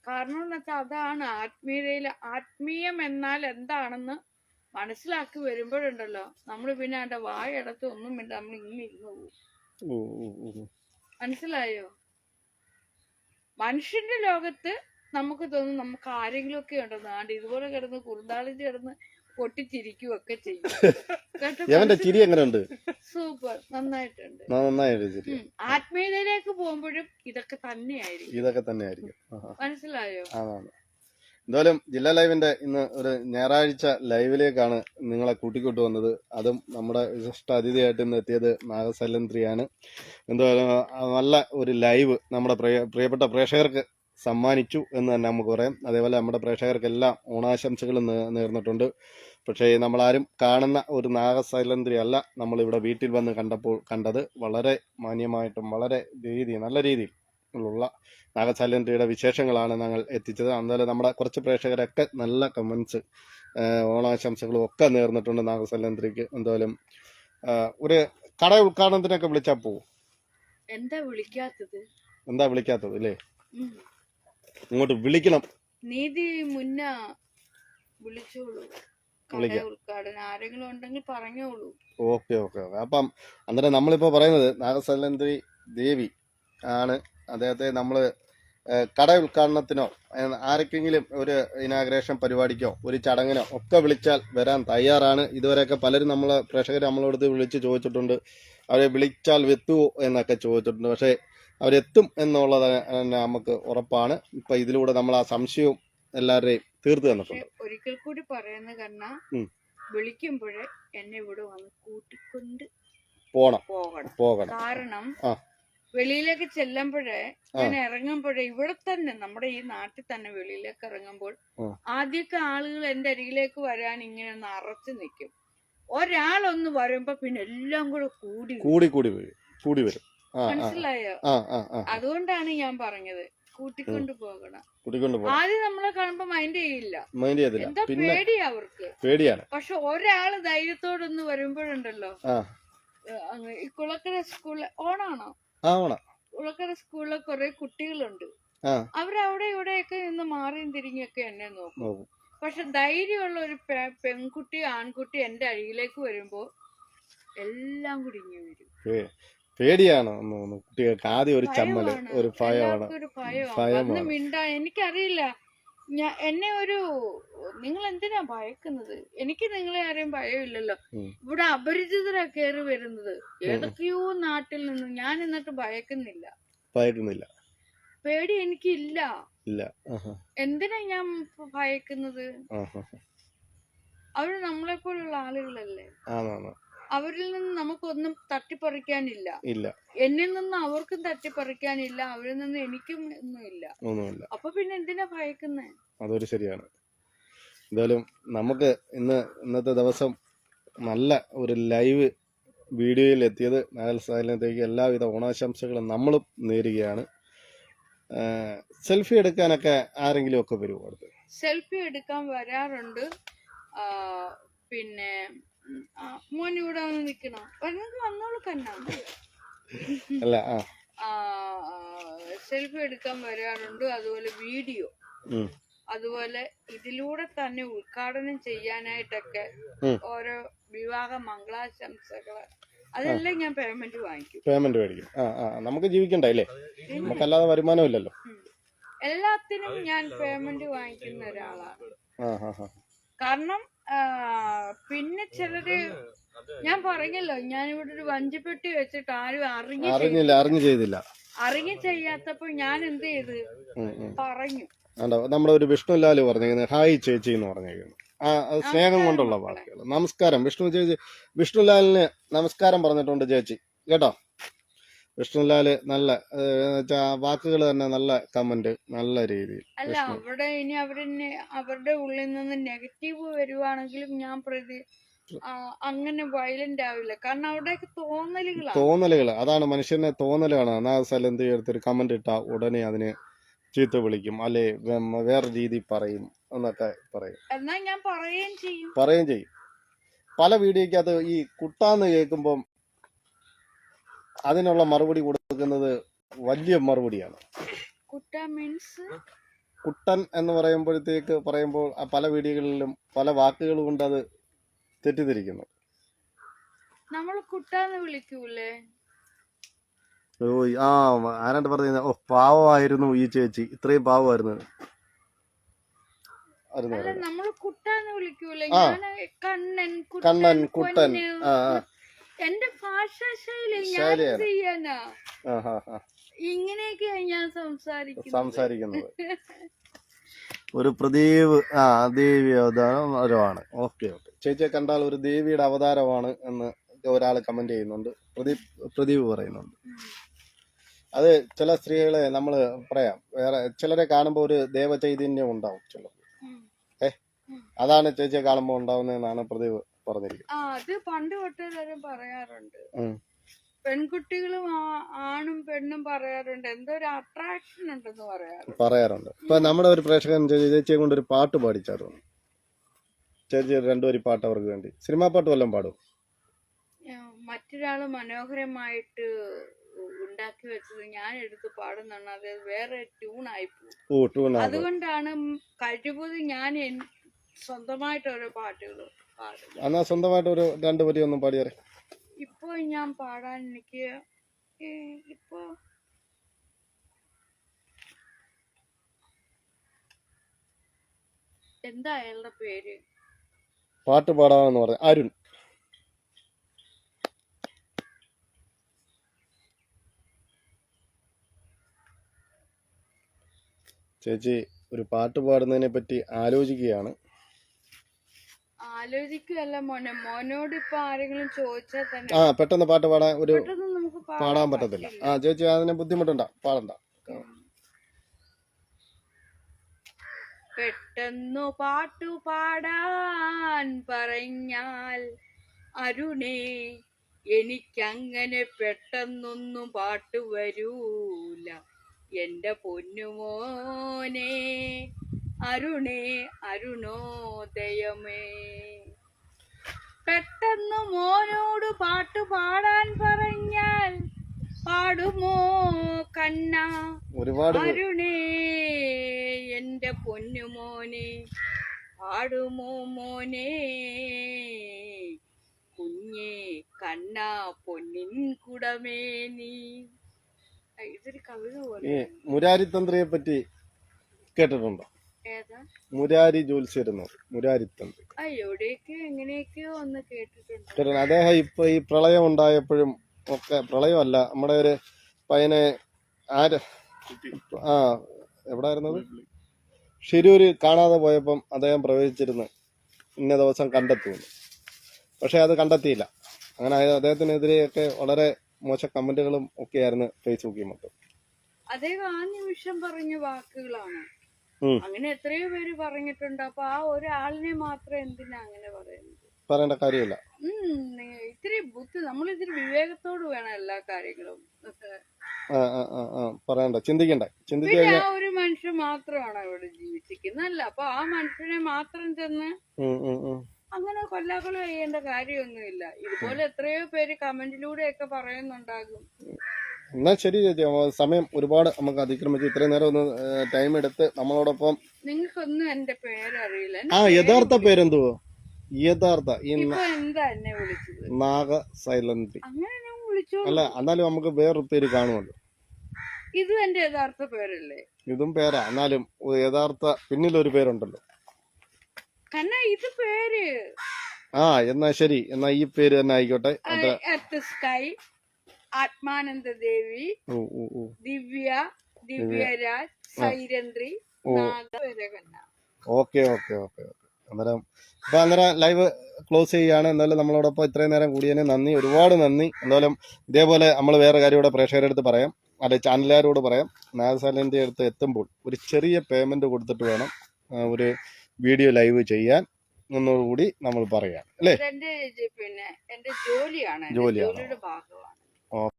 കാരണം എന്ന് വെച്ചാൽ അതാണ് ആത്മീയം എന്നാൽ എന്താണെന്ന് മനസ്സിലാക്കി വരുമ്പോഴുണ്ടല്ലോ നമ്മൾ പിന്നെ അതിന്റെ വായടത്ത് ഒന്നും വേണ്ട, നമ്മൾ ഇങ്ങനെ ഇരുന്ന് പോകും. മനസ്സിലായോ? മനുഷ്യന്റെ ലോകത്ത് നമുക്ക് തോന്നും നമുക്ക് ആരെങ്കിലും ഒക്കെ ഉണ്ടെന്ന്, ആണ്ട് ഇതുപോലെ കിടന്ന് കുറുന്താളിച്ച് കിടന്ന് പൊട്ടിച്ചിരിക്കുകയൊക്കെ ചെയ്യും. സൂപ്പർ, നന്നായിട്ടുണ്ട്. ആത്മീയതയിലേക്ക് പോകുമ്പോഴും ഇതൊക്കെ തന്നെയായിരിക്കും. മനസ്സിലായോ? എന്തായാലും ജില്ലാ ലൈവിന്റെ ഇന്ന് ഒരു ഞായറാഴ്ച ലൈവിലേക്കാണ് നിങ്ങളെ കൂട്ടിക്കൊണ്ടു വന്നത്. അതും നമ്മുടെ വിശിഷ്ട അതിഥിയായിട്ട് ഇന്ന് എത്തിയത് നാഗസൈലന്ത്രിയാണ്. എന്തായാലും നല്ല ഒരു ലൈവ് നമ്മുടെ പ്രിയപ്പെട്ട പ്രേക്ഷകർക്ക് സമ്മാനിച്ചു എന്ന് തന്നെ നമുക്ക് പറയാം. അതേപോലെ നമ്മുടെ പ്രേക്ഷകർക്കെല്ലാം ഓണാശംസകൾ നേർന്നിട്ടുണ്ട്. പക്ഷേ നമ്മളാരും കാണുന്ന ഒരു നാഗസൈലന്ത്രി അല്ല നമ്മളിവിടെ വീട്ടിൽ വന്ന് കണ്ടത്. വളരെ മാന്യമായിട്ടും വളരെ നല്ല രീതിയിൽ ഉള്ള നാഗസൈലന്ത്രിയുടെ വിശേഷങ്ങളാണ് ഞങ്ങൾ എത്തിച്ചത്. എന്തായാലും നമ്മുടെ കുറച്ച് പ്രേക്ഷകരൊക്കെ നല്ല കമൻസ് ഓണാശംസകളും ഒക്കെ നേർന്നിട്ടുണ്ട് നാഗസൈലന്ത്രിക്ക്. എന്തായാലും ഒരു കട ഉദ്ഘാടനത്തിനൊക്കെ വിളിച്ചാൽ പോവും. എന്താ വിളിക്കാത്തത് അല്ലേ? ഇങ്ങോട്ട് വിളിക്കണം. നീതി മുന്നേ വിളിച്ചോളൂ. ആരെങ്കിലും ഉണ്ടെങ്കിൽ പറഞ്ഞോളൂ. ഓക്കെ. അപ്പം അന്നേരം നമ്മളിപ്പോ പറയുന്നത് നാഗസൈലന്ത്രി ദേവി ആണ്. അദ്ദേഹത്തെ നമ്മള് കട ഉദ്ഘാടനത്തിനോ ആർക്കെങ്കിലും ഒരു ഇനാഗ്രേഷൻ പരിപാടിക്കോ ഒരു ചടങ്ങിനോ ഒക്കെ വിളിച്ചാൽ വരാൻ തയ്യാറാണ്. ഇതുവരെയൊക്കെ പലരും പ്രേക്ഷകർ നമ്മളോട് വിളിച്ച് ചോദിച്ചിട്ടുണ്ട്, അവരെ വിളിച്ചാൽ എത്തുമോ എന്നൊക്കെ ചോദിച്ചിട്ടുണ്ട്. പക്ഷെ അവരെത്തും എന്നുള്ളത് തന്നെ നമുക്ക് ഉറപ്പാണ്. ഇപ്പൊ ഇതിലൂടെ നമ്മൾ ആ സംശയവും എല്ലാവരുടെയും തീർത്തു തന്നിട്ടുണ്ട്. ഒരിക്കൽ കൂടി പറയുന്ന കാരണം വിളിക്കുമ്പോഴേ എന്നെ ഇവിടെ വന്ന് കൂട്ടിക്കൊണ്ട് പോകണം. കാരണം വെളിയിലേക്ക് ചെല്ലുമ്പോഴേ ഞാൻ ഇറങ്ങുമ്പോഴേ ഇവിടെ തന്നെ നമ്മുടെ ഈ നാട്ടിൽ തന്നെ വെളിയിലേക്ക് ഇറങ്ങുമ്പോൾ ആദ്യമൊക്കെ ആളുകൾ എന്റെ അരികിലേക്ക് വരാൻ ഇങ്ങനെ ഒന്ന് അറച്ചു നിൽക്കും. ഒരാളൊന്ന് വരുമ്പോ പിന്നെ എല്ലാം കൂടി വരും. മനസ്സിലായോ? അതുകൊണ്ടാണ് ഞാൻ പറഞ്ഞത് കൂട്ടിക്കൊണ്ടു പോകണം. ആദ്യം നമ്മളെ കാണുമ്പോ മൈൻഡ് ചെയ്യില്ല, എന്താ പേടിയാ അവർക്ക്. പക്ഷെ ഒരാള് ധൈര്യത്തോടൊന്ന് വരുമ്പോഴുണ്ടല്ലോ, ഈ കുളക്കര സ്കൂളിലെ ഓണാണോ? കുളക്കര സ്കൂളിലെ കുറെ കുട്ടികളുണ്ട്. അവരവിടെ ഇവിടെയൊക്കെ നിന്ന് മാറിയും തിരിഞ്ഞൊക്കെ എന്നെ നോക്കും. പക്ഷെ ധൈര്യമുള്ള ഒരു പെൺകുട്ടി ആൺകുട്ടി എന്റെ അരികിലേക്ക് വരുമ്പോ എല്ലാം കൂടി ഇങ്ങനെ വരും. പേടിയാണ് കുട്ടികൾക്ക് ആദ്യം ഒരു ചമ്മല്, ഒരു ഭയമാണ്. മിണ്ടാ എനിക്കറിയില്ല, എന്നെ നിങ്ങൾ എന്തിനാ ഭയക്കുന്നത്? എനിക്ക് നിങ്ങളെ ആരെയും ഭയമില്ലല്ലോ. ഇവിടെ അപരിചിതരാ കയറി വരുന്നത് ഏതൊക്കെയോ നാട്ടിൽ നിന്ന്. ഞാൻ എന്നിട്ട് ഭയക്കുന്നില്ല. പേടി എനിക്കില്ല. എന്തിനാ ഞാൻ ഭയക്കുന്നത്? അവര് നമ്മളെ പോലുള്ള ആളുകളല്ലേ. അവരിൽ നിന്ന് നമുക്കൊന്നും തട്ടിപ്പറിക്കാനില്ല. എന്നിൽ നിന്ന് അവർക്കും തട്ടിപ്പറിക്കാനില്ല, അവരിൽ നിന്ന് എനിക്കും ഒന്നുമില്ല. അപ്പൊ പിന്നെ എന്തിനാ ഭയക്കുന്നേ? അതൊരു ശരിയാണ്. എന്തായാലും നമുക്ക് ഇന്നത്തെ ദിവസം നല്ല ഒരു ലൈവ് വീഡിയോയിൽ എത്തിയത് നാഗസൈലന്ത്രിക്ക് എല്ലാവിധ ഓണാശംസകളും നമ്മളും നേരുകയാണ്. സെൽഫി എടുക്കാനൊക്കെ ആരെങ്കിലും ഒക്കെ വരുമോ? അടുത്ത് സെൽഫി എടുക്കാൻ വരാറുണ്ട്. പിന്നെ മോൻ ഇവിടെ വന്ന് നിക്കണോ? വന്നോളൂ കണ്ണാ. സെൽഫി എടുക്കാൻ വരാറുണ്ട്. അതുപോലെ വീഡിയോ, അതുപോലെ ഇതിലൂടെ തന്നെ ഉദ്ഘാടനം ചെയ്യാനായിട്ടൊക്കെ ഓരോ വിവാഹ മംഗളാശംസകള് അതെല്ലാം ഞാൻ പേയ്മെന്റ് മേടിക്കും. നമുക്ക് ജീവിക്കണ്ടേ അല്ലേ? നമുക്കല്ലാതെ വരുമാനമില്ലല്ലോ. എല്ലാത്തിനും ഞാൻ പേയ്മെന്റ് വാങ്ങിക്കുന്ന ഒരാളാണ്. കാരണം പിന്നെ ചിലര്, ഞാൻ പറഞ്ഞല്ലോ, ഞാനിവിടെ ഒരു വഞ്ചിപ്പെട്ടി വെച്ചിട്ട് ആരും അറിഞ്ഞു ചെയ്യാത്തപ്പോൾ ഞാൻ എന്ത് ചെയ്ത് പറഞ്ഞു. നമ്മുടെ ഒരു വിഷ്ണുലാല് പറഞ്ഞേക്കുന്നത് ഹായ് ചേച്ചി എന്ന് പറഞ്ഞേക്കുന്നു. സ്നേഹം കൊണ്ടുള്ള വാക്കുകൾ. നമസ്കാരം വിഷ്ണുലാലിന് നമസ്കാരം പറഞ്ഞിട്ടുണ്ട് ചേച്ചി കേട്ടോ. വിഷ്ണുലാല് നല്ല വാക്കുകൾ തന്നെ, നല്ല കമന്റ്, നല്ല രീതിയിൽ. അല്ല, അവിടെ ഇനി അവരുടെ ഉള്ളിൽ നിന്ന് നെഗറ്റീവ് വരുവാണെങ്കിലും ഞാൻ അങ്ങനെ വയലന്റ് ആവില്ല. കാരണം അവിടെയൊക്കെ തോന്നലുകൾ, അതാണ് മനുഷ്യനെ തോന്നലാണ്. നാഗസൈലന്ത്രി എടുത്തൊരു കമന്റ് ഇട്ടാ ഉടനെ അതിന് ചീത്ത വിളിക്കും അല്ലെ വേറെ രീതി പറയും എന്നൊക്കെ പറയും. എന്നാ ഞാൻ പറയുകയും ചെയ്യും. പല വീഡിയോക്കകത്ത് ഈ കുട്ടാന്ന് കേൾക്കുമ്പം അതിനുള്ള മറുപടി കൊടുക്കുന്നത് വലിയ മറുപടിയാണ്. കുട്ട മീൻസ് കുട്ടൻ എന്ന് പറയുമ്പോൾ പല വീഡിയോകളിലും പല വാക്കുകൾ കൊണ്ട് അത് തെറ്റിദ്ധരിക്കുന്നു. നമ്മൾ കുട്ടാന്ന് വിളിക്കൂലേ? ആരാണ്ട് പറഞ്ഞ പാവമായിരുന്നു ഈ ചേച്ചി, ഇത്രയും പാവമായിരുന്നു. അല്ല, നമ്മള് കുട്ടാന്ന് വിളിക്കൂലേ? കണ്ണൻ കുട്ടൻ എന്റെ ഭാഷാ ശൈലി ഞാൻ എന്ത് ചെയ്യാനാ? ഇങ്ങനെയൊക്കെയാ ഞാൻ സംസാരിക്കുന്നത്. ഒരു പ്രദീപ് ദേവി അവതാരമാണ്. ഓക്കെ. ചേച്ചിയെ കണ്ടാൽ ഒരു ദേവിയുടെ അവതാരമാണ് എന്ന് ഒരാൾ കമന്റ് ചെയ്യുന്നുണ്ട്. പ്രദീപ് പറയുന്നുണ്ട്. അത് ചില സ്ത്രീകളെ നമ്മൾ പറയാം, വേറെ ചിലരെ കാണുമ്പോൾ ഒരു ദേവചൈതന്യം ഉണ്ടാവും ചിലർക്ക്. അതാണ് ചേച്ചിയെ കാണുമ്പോൾ ഉണ്ടാവുന്നതെന്നാണ് പ്രദീപ് പറഞ്ഞിരിക്കുന്നത്. അത് പണ്ട് തൊട്ടേതാരും പറയാറുണ്ട്. പെൺകുട്ടികളും ആണും പെണ്ണും പറയാറുണ്ട്, എന്തോ ഒരു അട്രാക്ഷൻ ഉണ്ടെന്ന് പറയാറുണ്ട്. ഇപ്പൊ നമ്മുടെ ഒരു പ്രേക്ഷകൻ ചേച്ചിയെ കൊണ്ട് ഒരു പാട്ട് പാടിച്ചായിരുന്നു. ചേച്ചി രണ്ടുപേരും പാട്ട് അവർക്ക് വേണ്ടി, സിനിമാ പാട്ട് വല്ലതും പാടും. മറ്റൊരാള് മനോഹരമായിട്ട് ഉണ്ടാക്കി വെച്ചത് ഞാൻ എടുത്ത് പാടുന്നാണ്, അത് വേറെ ട്യൂണായി പോകും. അതുകൊണ്ടാണ് കഴിവത് ഞാൻ സ്വന്തമായിട്ട് ഓരോ പാട്ടുകൾ പാടും. എന്നാ സ്വന്തമായിട്ട് ഒരു രണ്ടു വരി ഒന്നും പാടിയാറേ. ഇപ്പൊ ഞാൻ പാടാൻ എനിക്ക് ഇപ്പൊ എന്താ അയാളുടെ പേര്? പാട്ട് പാടാമെന്ന് പറഞ്ഞു അരുൺ. ചേച്ചി ഒരു പാട്ട് പാടുന്നതിനെ പറ്റി ആലോചിക്കുകയാണ്. ആലോചിക്കുകയല്ല മോനോട് ഇപ്പൊ ആരെങ്കിലും ചോദിച്ചാൽ തന്നെ പെട്ടെന്ന് പാട്ട് പാടാൻ പറ്റത്തില്ല. ചേച്ചി അതിന് ബുദ്ധിമുട്ടുണ്ട, പാടണ്ട. പെട്ടെന്നു പാട്ടു പാടാൻ പറഞ്ഞാൽ അരുണേ, എനിക്കങ്ങനെ പെട്ടെന്നൊന്നും പാട്ട് വരൂല എന്റെ പൊന്നുമോനെ, അരുണേ അരുണോദയമേ. പെട്ടെന്ന് മോനോട് പാട്ട് പാടാൻ പറഞ്ഞാൽ പാടുമോ കണ്ണ? അരുണേ എന്റെ പൊന്നുമോനെ, പാടുമോ മോനെ? കുഞ്ഞേ കണ്ണ പൊന്നിൻ കുടമേ നീ. ഇതൊരു കവിത പോലെ. മുരാരി തന്ത്രിയെ പറ്റി കേട്ടിട്ടുണ്ടോ? ഏതാ? മുരാരി ജോത്സ്യരുന്നു, മുരാരി തന്ത്രി. എവിടെയൊക്കെയോ എങ്ങനെയൊക്കെയോ ഒന്ന് കേട്ടിട്ടുണ്ട്. അദ്ദേഹം ഇപ്പൊ ഈ പ്രളയം ഉണ്ടായപ്പോഴും ഒക്കെ, പ്രളയമല്ല, നമ്മുടെ ഒരു പയ്യനെ എവിടായിരുന്നത്, ഷിരൂര് കാണാതെ പോയപ്പം അദ്ദേഹം പ്രവചിച്ചിരുന്നു ഇന്ന ദിവസം കണ്ടെത്തുമെന്ന്. പക്ഷെ അത് കണ്ടെത്തിയില്ല. അങ്ങനെ അദ്ദേഹത്തിനെതിരെയൊക്കെ വളരെ മോശം കമന്റുകളും ഒക്കെയായിരുന്നു ഫേസ്ബുക്കിൽ മൊത്തം. അദ്ദേഹം ആ നിമിഷം പറഞ്ഞ വാക്കുകളാണ്. അങ്ങനെ എത്രയോ പേര് പറഞ്ഞിട്ടുണ്ട്. അപ്പൊ ആ ഒരാളിനെ മാത്രം എന്തിനാ അങ്ങനെ പറയുന്നത്? പറയേണ്ട കാര്യമില്ല. ഇത്തിരി ബുദ്ധി, നമ്മൾ ഇത്തിരി വിവേകത്തോട് വേണം എല്ലാ കാര്യങ്ങളും പറയണ്ട, ചിന്തിക്കണ്ടേ. ആ ഒരു മനുഷ്യൻ മാത്രമാണ് ഇവിടെ ജീവിച്ചിരിക്കുന്നത് അല്ല. അപ്പൊ ആ മനുഷ്യനെ മാത്രം ചെന്ന് അങ്ങനെ കൊല്ലാക്കൊല ചെയ്യേണ്ട കാര്യമൊന്നുമില്ല. ഇതുപോലെ എത്രയോ പേര് കമന്റിലൂടെയൊക്കെ പറയുന്നുണ്ടാകും. എന്നാ ശരി ചേച്ചി, സമയം ഒരുപാട് നമുക്ക് അതിക്രമിച്ചു. ഇത്രയും നേരം ഒന്ന് ടൈം എടുത്ത് നമ്മളോടൊപ്പം. നിങ്ങൾക്കൊന്നും എന്റെ പേരറിയില്ല. യഥാർത്ഥ പേരെന്തുവോ? യഥാർത്ഥ എന്താ എന്നെ വിളിച്ചത്? നാഗ സൈലന്റ്. അങ്ങനെ ഞാൻ വിളിച്ചോ? അല്ല, എന്നാലും നമുക്ക് വേറൊരു പേര് കാണുമല്ലോ. ഇതും എന്റെ യഥാർത്ഥ പേരല്ലേ? ഇതും പേരാ, എന്നാലും യഥാർത്ഥ പിന്നിലൊരു പേരുണ്ടല്ലോ. ഇത് പേര്. എന്നാ ശരി, എന്നാ ഈ പേര് തന്നെ ആയിക്കോട്ടെ. സ്കൈ, ആത്മാനന്ദ ദേവി, ദിവ്യരാജ്, സൈരന്ത്രി, ഓക്കെ. അന്നേരം ലൈവ് ക്ലോസ് ചെയ്യുകയാണ്. എന്നാലും നമ്മളോടൊപ്പം ഇത്രയും നേരം കൂടിയതിന് നന്ദി, ഒരുപാട് നന്ദി. എന്തായാലും ഇതേപോലെ നമ്മൾ വേറെ കാര്യം കൂടെ പ്രേക്ഷകരുടെ അടുത്ത് പറയാം, അല്ലെ ചാനലുകാരോട് പറയാം. നാഗസാലിന്റെ അടുത്ത് എത്തുമ്പോൾ ഒരു ചെറിയ പേയ്മെന്റ് കൊടുത്തിട്ട് വേണം ഒരു വീഡിയോ ലൈവ് ചെയ്യാൻ എന്നോടുകൂടി നമ്മൾ പറയാം, അല്ലേ? എന്റെ ജോലിയാണ്, ജോലിയുടെ ഭാഗമാണ്.